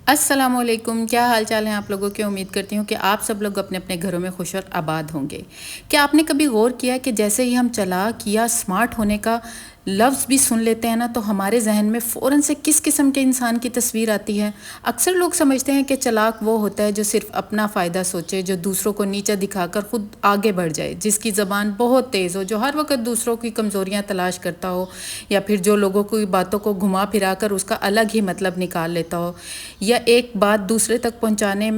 السلام علیکم، کیا حال چال ہیں آپ لوگوں کے؟ امید کرتی ہوں کہ آپ سب لوگ اپنے اپنے گھروں میں خوش اور آباد ہوں گے۔ کیا آپ نے کبھی غور کیا کہ جیسے ہی ہم چالاک یا اسمارٹ ہونے کا لفظ بھی سن لیتے ہیں نا، تو ہمارے ذہن میں فوراً سے کس قسم کے انسان کی تصویر آتی ہے؟ اکثر لوگ سمجھتے ہیں کہ چالاک وہ ہوتا ہے جو صرف اپنا فائدہ سوچے، جو دوسروں کو نیچا دکھا کر خود آگے بڑھ جائے، جس کی زبان بہت تیز ہو، جو ہر وقت دوسروں کی کمزوریاں تلاش کرتا ہو، یا پھر جو لوگوں کی باتوں کو گھما پھرا کر اس کا الگ ہی مطلب نکال لیتا ہو، یا ایک بات دوسرے تک پہنچانے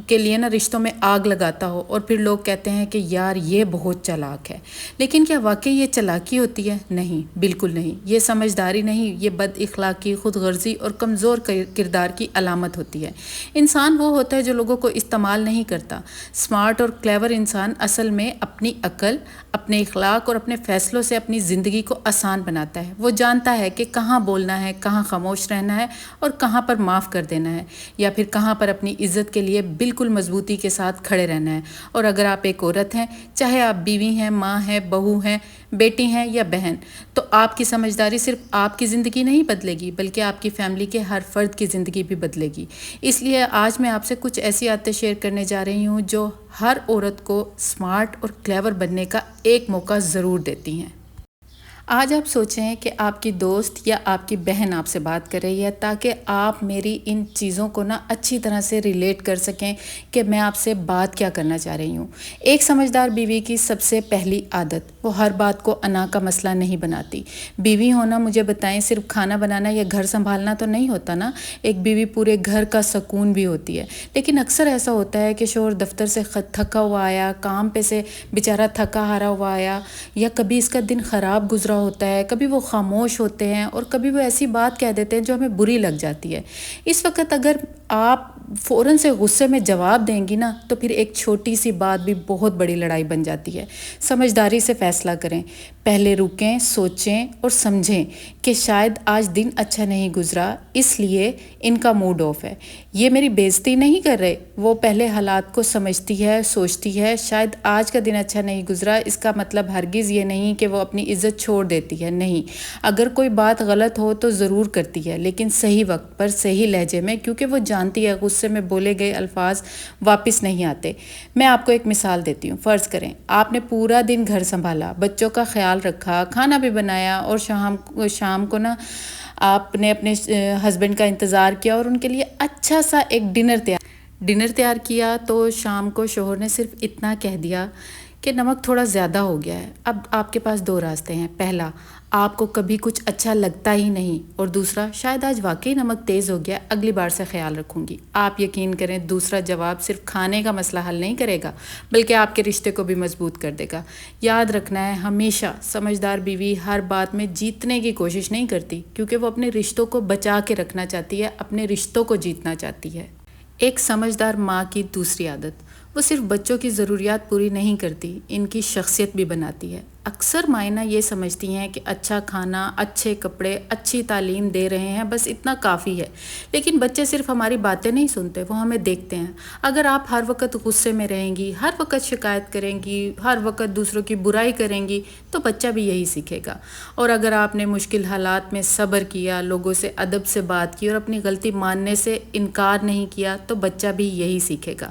کے لیے نا رشتوں میں آگ لگاتا ہو، اور پھر لوگ کہتے ہیں کہ یار یہ بہت چالاک ہے۔ لیکن کیا واقعی یہ چالاکی ہوتی ہے؟ نہیں، بالکل نہیں۔ یہ سمجھداری نہیں، یہ بد اخلاقی، خود غرضی اور کمزور کردار کی علامت ہوتی ہے۔ انسان وہ ہوتا ہے جو لوگوں کو استعمال نہیں کرتا۔ اسمارٹ اور کلیور انسان اصل میں اپنی عقل، اپنے اخلاق اور اپنے فیصلوں سے اپنی زندگی کو آسان بناتا ہے۔ وہ جانتا ہے کہ کہاں بولنا ہے، کہاں خاموش رہنا ہے، اور کہاں پر معاف کر دینا ہے، یا پھر کہاں پر اپنی عزت کے لیے بالکل مضبوطی کے ساتھ کھڑے رہنا ہے۔ اور اگر آپ ایک عورت ہیں، چاہے آپ بیوی ہیں، ماں ہیں، بہو ہیں، بیٹی ہیں یا بہن، تو آپ کی سمجھداری صرف آپ کی زندگی نہیں بدلے گی، بلکہ آپ کی فیملی کے ہر فرد کی زندگی بھی بدلے گی۔ اس لیے آج میں آپ سے کچھ ایسی عادتیں شیئر کرنے جا رہی ہوں جو ہر عورت کو اسمارٹ اور کلیور بننے کا ایک موقع ضرور دیتی ہیں۔ آج آپ سوچیں کہ آپ کی دوست یا آپ کی بہن آپ سے بات کر رہی ہے، تاکہ آپ میری ان چیزوں کو نا اچھی طرح سے ریلیٹ کر سکیں کہ میں آپ سے بات کیا کرنا چاہ رہی ہوں۔ ایک سمجھدار بیوی کی سب سے پہلی عادت، وہ ہر بات کو انا کا مسئلہ نہیں بناتی۔ بیوی ہونا، مجھے بتائیں، صرف کھانا بنانا یا گھر سنبھالنا تو نہیں ہوتا نا۔ ایک بیوی پورے گھر کا سکون بھی ہوتی ہے۔ لیکن اکثر ایسا ہوتا ہے کہ شوہر دفتر سے تھکا ہوا آیا، کام پہ سے بیچارہ تھکا ہارا ہوا آیا، یا کبھی اس کا دن خراب گزرا ہوتا ہے، کبھی وہ خاموش ہوتے ہیں، اور کبھی وہ ایسی بات کہہ دیتے ہیں جو ہمیں بری لگ جاتی ہے۔ اس وقت اگر آپ فوراً سے غصے میں جواب دیں گی نا، تو پھر ایک چھوٹی سی بات بھی بہت بڑی لڑائی بن جاتی ہے۔ سمجھداری سے فیصلہ کریں، پہلے رکیں، سوچیں اور سمجھیں کہ شاید آج دن اچھا نہیں گزرا، اس لیے ان کا موڈ آف ہے۔ یہ میری بےعزتی نہیں کر رہے، وہ پہلے حالات کو سمجھتی ہے، سوچتی ہے، شاید آج کا دن اچھا نہیں گزرا، اس کا مطلب ہرگز یہ نہیں کہ وہ اپنی عزت چھوڑ دیتی ہے۔ نہیں، اگر کوئی بات غلط ہو تو ضرور کرتی ہے، لیکن صحیح وقت پر، صحیح لہجے میں، کیونکہ وہ جانتی ہے غصے میں بولے گئے الفاظ واپس نہیں آتے۔ میں آپ کو ایک مثال دیتی ہوں۔ فرض کریں آپ نے پورا دن گھر سنبھالا، بچوں کا خیال رکھا، کھانا بھی بنایا، اور شام کو نا آپ نے اپنے ہسبینڈ کا انتظار کیا اور ان کے لیے اچھا سا ایک ڈنر تیار کیا، تو شام کو شوہر نے صرف اتنا کہہ دیا کہ نمک تھوڑا زیادہ ہو گیا ہے۔ اب آپ کے پاس دو راستے ہیں۔ پہلا، آپ کو کبھی کچھ اچھا لگتا ہی نہیں، اور دوسرا، شاید آج واقعی نمک تیز ہو گیا، اگلی بار سے خیال رکھوں گی۔ آپ یقین کریں، دوسرا جواب صرف کھانے کا مسئلہ حل نہیں کرے گا، بلکہ آپ کے رشتے کو بھی مضبوط کر دے گا۔ یاد رکھنا ہے، ہمیشہ سمجھدار بیوی ہر بات میں جیتنے کی کوشش نہیں کرتی، کیونکہ وہ اپنے رشتوں کو بچا کے رکھنا چاہتی ہے، اپنے رشتوں کو جیتنا چاہتی ہے۔ ایک سمجھدار ماں کی دوسری عادت، وہ صرف بچوں کی ضروریات پوری نہیں کرتی، ان کی شخصیت بھی بناتی ہے۔ اکثر مائیں یہ سمجھتی ہیں کہ اچھا کھانا، اچھے کپڑے، اچھی تعلیم دے رہے ہیں، بس اتنا کافی ہے۔ لیکن بچے صرف ہماری باتیں نہیں سنتے، وہ ہمیں دیکھتے ہیں۔ اگر آپ ہر وقت غصے میں رہیں گی، ہر وقت شکایت کریں گی، ہر وقت دوسروں کی برائی کریں گی، تو بچہ بھی یہی سیکھے گا۔ اور اگر آپ نے مشکل حالات میں صبر کیا، لوگوں سے ادب سے بات کی، اور اپنی غلطی ماننے سے انکار نہیں کیا، تو بچہ بھی یہی سیکھے گا۔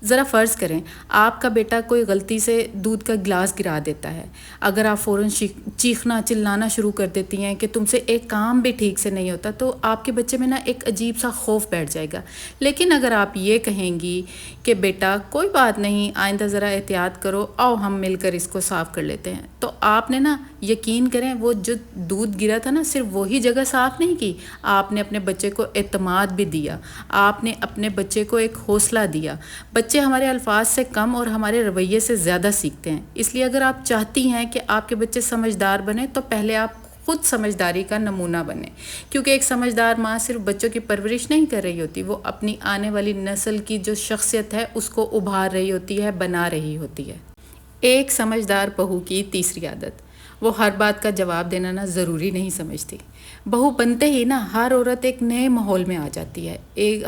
ذرا فرض کریں آپ کا بیٹا کوئی غلطی سے دودھ کا گلاس گرا دیتا ہے، اگر آپ فوراً چیخنا چلانا شروع کر دیتی ہیں کہ تم سے ایک کام بھی ٹھیک سے نہیں ہوتا، تو آپ کے بچے میں نا ایک عجیب سا خوف بیٹھ جائے گا۔ لیکن اگر آپ یہ کہیں گی کہ بیٹا کوئی بات نہیں، آئندہ ذرا احتیاط کرو، آؤ ہم مل کر اس کو صاف کر لیتے ہیں، تو آپ نے نا یقین کریں وہ جو دودھ گرا تھا نا، صرف وہی جگہ صاف نہیں کی، آپ نے اپنے بچے کو اعتماد بھی دیا، آپ نے اپنے بچے کو ایک حوصلہ دیا۔ بچے ہمارے الفاظ سے کم اور ہمارے رویے سے زیادہ سیکھتے ہیں۔ اس لیے اگر آپ چاہتی ہیں کہ آپ کے بچے سمجھدار بنیں، تو پہلے آپ خود سمجھداری کا نمونہ بنیں، کیونکہ ایک سمجھدار ماں صرف بچوں کی پرورش نہیں کر رہی ہوتی، وہ اپنی آنے والی نسل کی جو شخصیت ہے اس کو ابھار رہی ہوتی ہے، بنا رہی ہوتی ہے۔ ایک سمجھدار بہو کی تیسری عادت، وہ ہر بات کا جواب دینا نا ضروری نہیں سمجھتی۔ بہو بنتے ہی نا ہر عورت ایک نئے ماحول میں آ جاتی ہے۔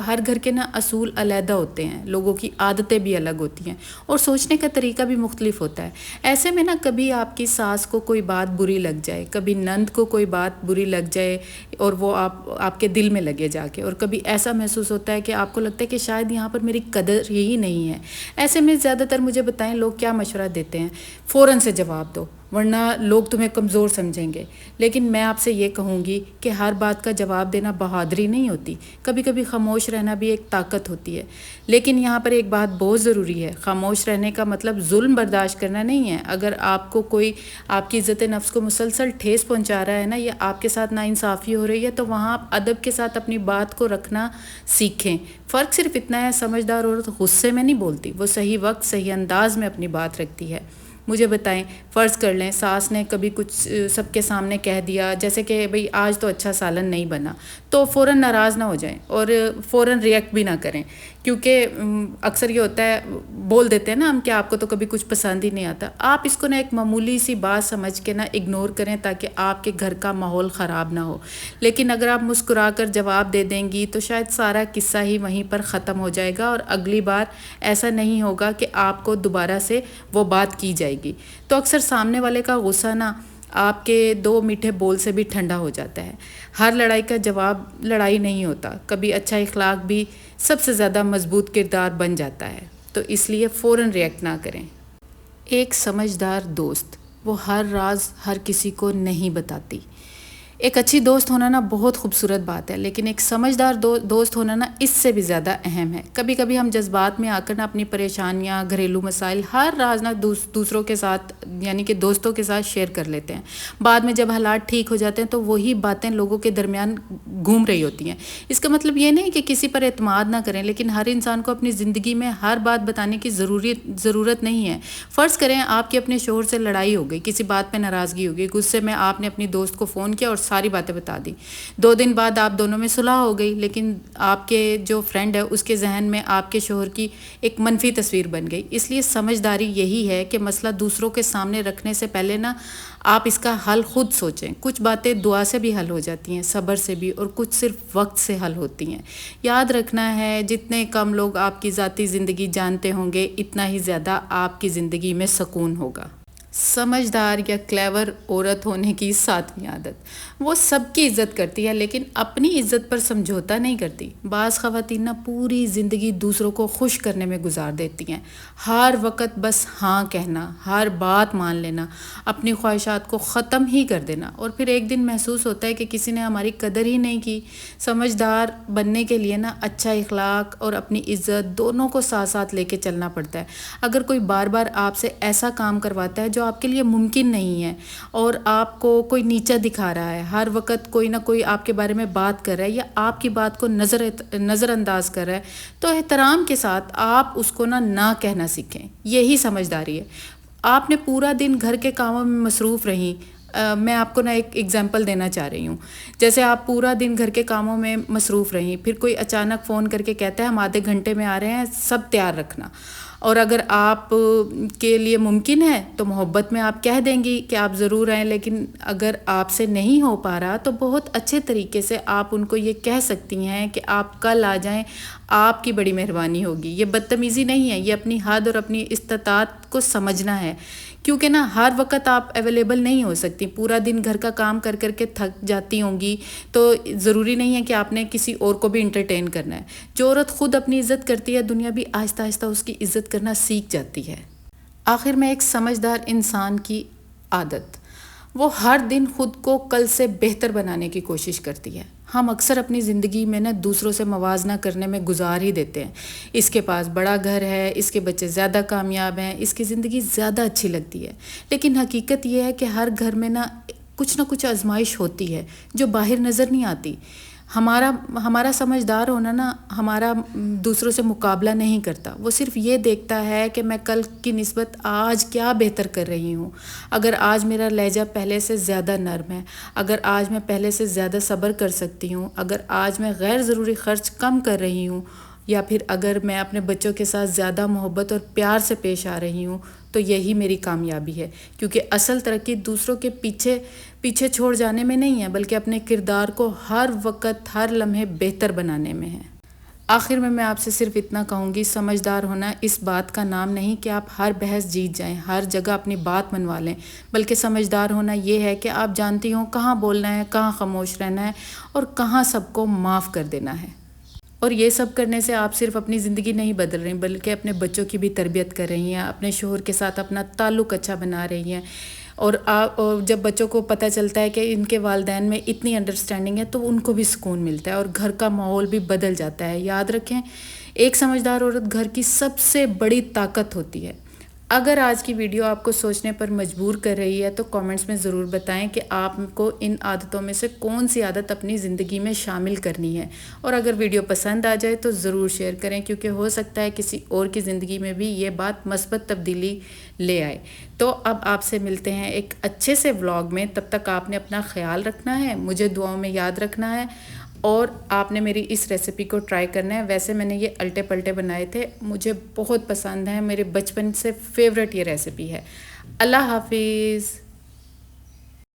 ہر گھر کے نا اصول علیحدہ ہوتے ہیں، لوگوں کی عادتیں بھی الگ ہوتی ہیں اور سوچنے کا طریقہ بھی مختلف ہوتا ہے۔ ایسے میں نا کبھی آپ کی ساس کو کوئی بات بری لگ جائے، کبھی نند کو کوئی بات بری لگ جائے اور وہ آپ کے دل میں لگے جا کے، اور کبھی ایسا محسوس ہوتا ہے کہ آپ کو لگتا ہے کہ شاید یہاں پر میری قدر ہی نہیں ہے۔ ایسے میں زیادہ تر مجھے بتائیں لوگ کیا مشورہ دیتے ہیں؟ فوراً سے جواب دو ورنہ لوگ تمہیں کمزور سمجھیں گے۔ لیکن میں آپ سے یہ کہوں گی کہ ہر بات کا جواب دینا بہادری نہیں ہوتی، کبھی کبھی خاموش رہنا بھی ایک طاقت ہوتی ہے۔ لیکن یہاں پر ایک بات بہت ضروری ہے، خاموش رہنے کا مطلب ظلم برداشت کرنا نہیں ہے۔ اگر آپ کو کوئی آپ کی عزت نفس کو مسلسل ٹھیس پہنچا رہا ہے نا، یا آپ کے ساتھ ناانصافی ہو رہی ہے، تو وہاں آپ ادب کے ساتھ اپنی بات کو رکھنا سیکھیں۔ فرق صرف اتنا ہے، سمجھدار عورت غصے میں نہیں بولتی، وہ صحیح وقت صحیح انداز میں اپنی بات رکھتی ہے۔ مجھے بتائیں، فرض کر لیں ساس نے کبھی کچھ سب کے سامنے کہہ دیا، جیسے کہ بھئی آج تو اچھا سالن نہیں بنا، تو فوراً ناراض نہ ہو جائیں اور فوراً ریئیکٹ بھی نہ کریں، کیونکہ اکثر یہ ہوتا ہے بول دیتے ہیں نا ہم کہ آپ کو تو کبھی کچھ پسند ہی نہیں آتا۔ آپ اس کو نا ایک معمولی سی بات سمجھ کے نا اگنور کریں تاکہ آپ کے گھر کا ماحول خراب نہ ہو۔ لیکن اگر آپ مسکرا کر جواب دے دیں گی تو شاید سارا قصہ ہی وہیں پر ختم ہو جائے گا اور اگلی بار ایسا نہیں ہوگا کہ آپ کو دوبارہ سے وہ بات کی جائے گی۔ تو اکثر سامنے والے کا غصہ نا آپ کے دو میٹھے بول سے بھی ٹھنڈا ہو جاتا ہے۔ ہر لڑائی کا جواب لڑائی نہیں ہوتا، کبھی اچھا اخلاق بھی سب سے زیادہ مضبوط کردار بن جاتا ہے، تو اس لیے فوراً ریئیکٹ نہ کریں۔ ایک سمجھدار دوست، وہ ہر راز ہر کسی کو نہیں بتاتی۔ ایک اچھی دوست ہونا نا بہت خوبصورت بات ہے، لیکن ایک سمجھدار دوست ہونا نا اس سے بھی زیادہ اہم ہے۔ کبھی کبھی ہم جذبات میں آ کر نا اپنی پریشانیاں، گھریلو مسائل، ہر راز نا دوسروں کے ساتھ یعنی کہ دوستوں کے ساتھ شیئر کر لیتے ہیں۔ بعد میں جب حالات ٹھیک ہو جاتے ہیں تو وہی باتیں لوگوں کے درمیان گھوم رہی ہوتی ہیں۔ اس کا مطلب یہ نہیں کہ کسی پر اعتماد نہ کریں، لیکن ہر انسان کو اپنی زندگی میں ہر بات بتانے کی ضرورت نہیں ہے۔ فرض کریں آپ کی اپنے شوہر سے لڑائی ہو گئی، کسی بات پہ ناراضگی ہو گئی، غصے میں آپ نے اپنی دوست کو فون کیا اور ساری باتیں بتا دی۔ 2 دن بعد آپ دونوں میں صلح ہو گئی، لیکن آپ کے جو فرینڈ ہے اس کے ذہن میں آپ کے شوہر کی ایک منفی تصویر بن گئی۔ اس لیے سمجھداری یہی ہے کہ مسئلہ دوسروں کے سامنے رکھنے سے پہلے نا آپ اس کا حل خود سوچیں۔ کچھ باتیں دعا سے بھی حل ہو جاتی ہیں، صبر سے بھی، اور کچھ صرف وقت سے حل ہوتی ہیں۔ یاد رکھنا ہے، جتنے کم لوگ آپ کی ذاتی زندگی جانتے ہوں گے، اتنا ہی زیادہ آپ کی زندگی میں سکون ہوگا۔ سمجھدار یا کلیور عورت ہونے کی 7ویں عادت، وہ سب کی عزت کرتی ہے لیکن اپنی عزت پر سمجھوتا نہیں کرتی۔ بعض خواتین نا پوری زندگی دوسروں کو خوش کرنے میں گزار دیتی ہیں، ہر وقت بس ہاں کہنا، ہر بات مان لینا، اپنی خواہشات کو ختم ہی کر دینا، اور پھر ایک دن محسوس ہوتا ہے کہ کسی نے ہماری قدر ہی نہیں کی۔ سمجھدار بننے کے لیے نا اچھا اخلاق اور اپنی عزت دونوں کو ساتھ ساتھ لے کے چلنا پڑتا ہے۔ اگر کوئی بار بار آپ سے ایسا کام کرواتا ہے جو آپ کے لیے ممکن نہیں ہے، اور آپ کو کوئی نیچا دکھا رہا ہے، ہر وقت کوئی نہ کوئی آپ کے بارے میں بات کر رہا ہے یا آپ کی بات کو نظر انداز کر رہا ہے، تو احترام کے ساتھ آپ اس کو نہ کہنا سیکھیں۔ یہی سمجھداری ہے۔ آپ نے پورا دن گھر کے کاموں میں مصروف رہیں۔ میں آپ کو ایک ایگزامپل دینا چاہ رہی ہوں۔ جیسے آپ پورا دن گھر کے کاموں میں مصروف رہیں، پھر کوئی اچانک فون کر کے کہتا ہے ہم آدھے گھنٹے میں آ رہے ہیں، سب تیار رکھنا، اور اگر آپ کے لیے ممکن ہے تو محبت میں آپ کہہ دیں گی کہ آپ ضرور آئیں، لیکن اگر آپ سے نہیں ہو پا رہا تو بہت اچھے طریقے سے آپ ان کو یہ کہہ سکتی ہیں کہ آپ کل آ جائیں، آپ کی بڑی مہربانی ہوگی۔ یہ بدتمیزی نہیں ہے، یہ اپنی حد اور اپنی استطاعت کو سمجھنا ہے، کیونکہ ہر وقت آپ اویلیبل نہیں ہو سکتی۔ پورا دن گھر کا کام کر کر کے تھک جاتی ہوں گی، تو ضروری نہیں ہے کہ آپ نے کسی اور کو بھی انٹرٹین کرنا ہے۔ جو عورت خود اپنی عزت کرتی ہے، دنیا بھی آہستہ آہستہ اس کی عزت کرنا سیکھ جاتی ہے۔ آخر میں ایک سمجھدار انسان کی عادت، وہ ہر دن خود کو کل سے بہتر بنانے کی کوشش کرتی ہے۔ ہم اکثر اپنی زندگی میں دوسروں سے موازنہ کرنے میں گزار ہی دیتے ہیں۔ اس کے پاس بڑا گھر ہے، اس کے بچے زیادہ کامیاب ہیں، اس کی زندگی زیادہ اچھی لگتی ہے، لیکن حقیقت یہ ہے کہ ہر گھر میں کچھ نہ کچھ آزمائش ہوتی ہے جو باہر نظر نہیں آتی۔ ہمارا سمجھدار ہونا ہمارا دوسروں سے مقابلہ نہیں کرتا، وہ صرف یہ دیکھتا ہے کہ میں کل کی نسبت آج کیا بہتر کر رہی ہوں۔ اگر آج میرا لہجہ پہلے سے زیادہ نرم ہے، اگر آج میں پہلے سے زیادہ صبر کر سکتی ہوں، اگر آج میں غیر ضروری خرچ کم کر رہی ہوں، یا پھر اگر میں اپنے بچوں کے ساتھ زیادہ محبت اور پیار سے پیش آ رہی ہوں، تو یہی میری کامیابی ہے، کیونکہ اصل ترقی دوسروں کے پیچھے چھوڑ جانے میں نہیں ہے، بلکہ اپنے کردار کو ہر وقت ہر لمحے بہتر بنانے میں ہے۔ آخر میں آپ سے صرف اتنا کہوں گی، سمجھدار ہونا اس بات کا نام نہیں کہ آپ ہر بحث جیت جائیں، ہر جگہ اپنی بات منوا لیں، بلکہ سمجھدار ہونا یہ ہے کہ آپ جانتی ہوں کہاں بولنا ہے، کہاں خاموش رہنا ہے اور کہاں سب کو معاف کر دینا ہے۔ اور یہ سب کرنے سے آپ صرف اپنی زندگی نہیں بدل رہی، بلکہ اپنے بچوں کی بھی تربیت کر رہی ہیں، اپنے شوہر کے ساتھ اپنا تعلق اچھا بنا رہی ہیں، اور جب بچوں کو پتہ چلتا ہے کہ ان کے والدین میں اتنی انڈرسٹینڈنگ ہے تو ان کو بھی سکون ملتا ہے اور گھر کا ماحول بھی بدل جاتا ہے۔ یاد رکھیں، ایک سمجھدار عورت گھر کی سب سے بڑی طاقت ہوتی ہے۔ اگر آج کی ویڈیو آپ کو سوچنے پر مجبور کر رہی ہے تو کامنٹس میں ضرور بتائیں کہ آپ کو ان عادتوں میں سے کون سی عادت اپنی زندگی میں شامل کرنی ہے، اور اگر ویڈیو پسند آ جائے تو ضرور شیئر کریں، کیونکہ ہو سکتا ہے کسی اور کی زندگی میں بھی یہ بات مثبت تبدیلی لے آئے۔ تو اب آپ سے ملتے ہیں ایک اچھے سے ولاگ میں، تب تک آپ نے اپنا خیال رکھنا ہے، مجھے دعاؤں میں یاد رکھنا ہے، اور آپ نے میری اس ریسیپی کو ٹرائی کرنا ہے۔ ویسے میں نے یہ الٹے پلٹے بنائے تھے، مجھے بہت پسند ہیں، میرے بچپن سے فیوریٹ یہ ریسیپی ہے۔ اللہ حافظ۔